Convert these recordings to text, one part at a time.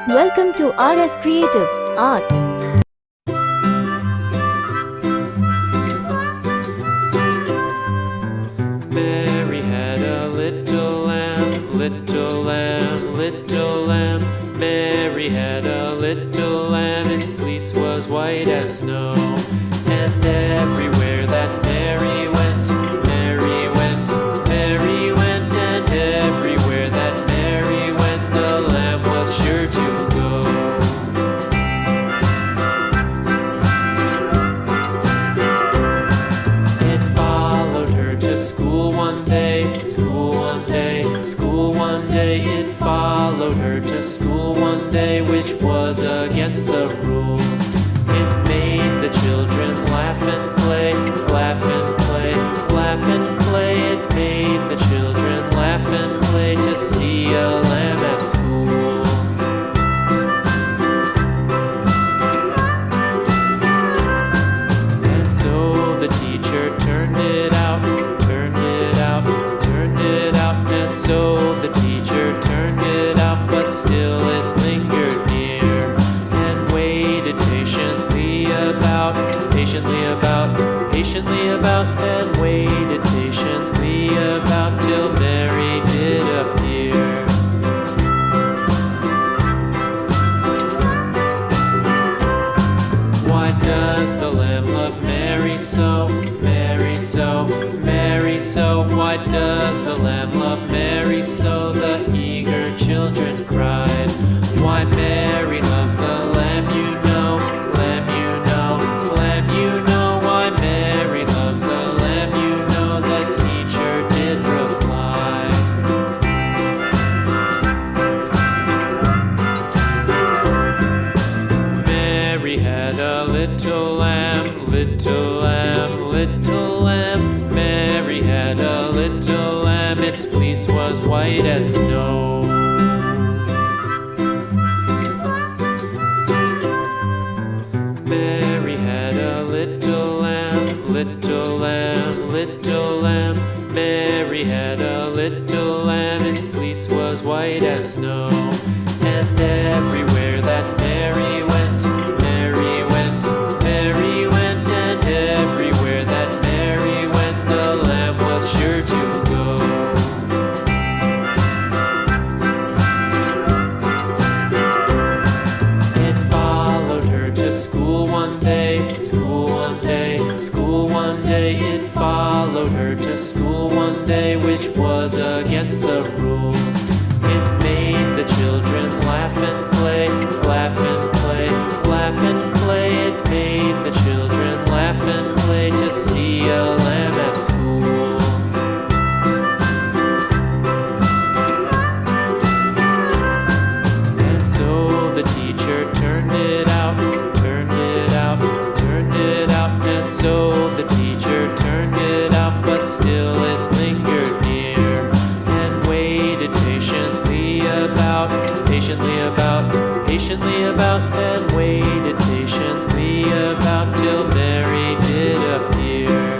Welcome to RS Creative Art. Mary had a little lamb, little lamb, little lamb. Mary had a little lamb, its fleece was white as snow. And everywhere that Mary went, Mary went, Mary went. And everywhere that Mary went, the lamb was sure to go. It followed her to school one day, school one day, school one day. It followed her to school one day, which was against the rules. It made the children laugh and play, laugh and play, laugh and play. It made the children laugh and play to see a lamb at school. And so the teacher turned it out, turned it out, turned it out. And so the teacher turned it out, but still it lingered near and waited patiently about, patiently about, patiently about, and waited patiently about till Mary did appear. Why does the lamb love Mary so, Mary so, Mary so? Why does the lamb love Mary so? The eager children cried. Why Mary loves the lamb, you know, lamb, you know, lamb, you know. Why Mary loves the lamb, you know, the teacher did reply. Mary had a little lamb, little lamb, little lamb. Mary had a little lamb, its fleece was white as snow. Mary had a little lamb, little lamb, little lamb. Mary had a little lamb, its fleece was white as snow. And everywhere that Mary went, Mary went, Mary went. And everywhere that Mary went, the lamb was sure to go. It followed her to school one day, school one day, school one day. It followed her to school one day, which was against the rules. It made the children laugh and play, laugh and play, laugh and play. It made the children laugh and play to see a lamb at school. And so the teacher turned it out, turned it out, turned it out. And so the teacher turned it out, but still it lingered near and waited patiently about, patiently about, patiently about, and waited patiently about till Mary did appear.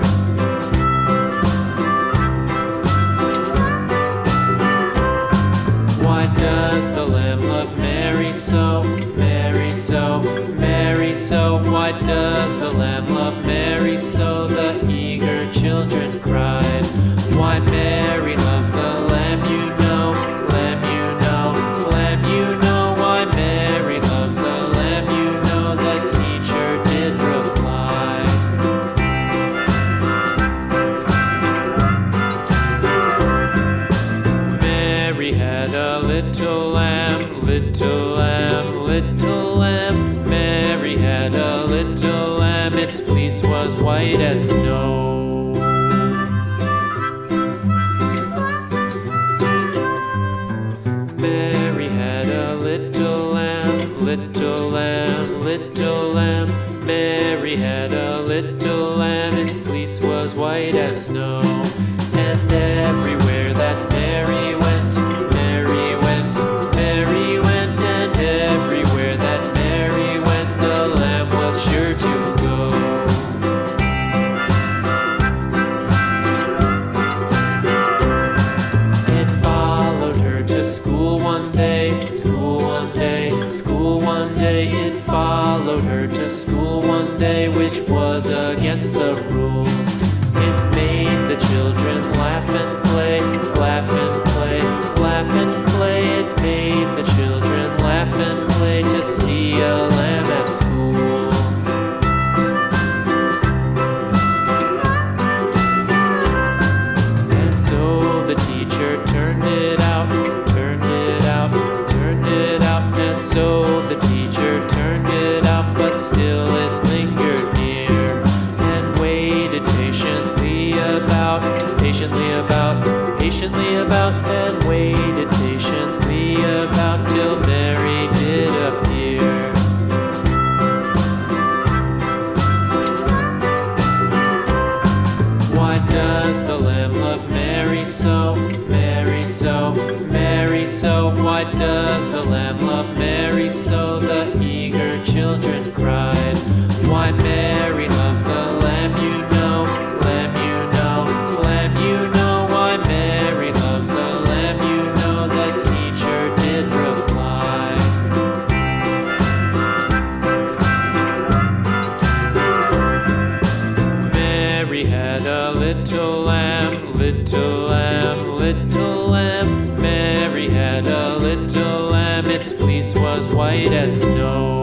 Why does the lamb love Mary so, Mary so, Mary so? Why does the lamb love Mary so? The eager children cried. Why Mary loves the lamb, you know, lamb, you know, lamb, you know. Why Mary loves the lamb, you know, the teacher did reply. Mary had a little lamb, little lamb, little lamb. Mary had a little lamb, its fleece was white as snow. Mary had a little lamb, little lamb, little lamb. Mary had a little lamb, its fleece was white as snow. And everywhere that Mary went, Mary went, Mary went. And everywhere that Mary went, the lamb was sure to go. It followed her to school one day, school one day, school lamb loved Mary so, the eager children cried. Why, Mary loves the lamb, you know, lamb, you know, lamb, you know. Why, Mary loves the lamb, you know, the teacher did reply. Mary had a little lamb, little lamb, little lamb. Mary had a little lamb, its fleece was white as snow.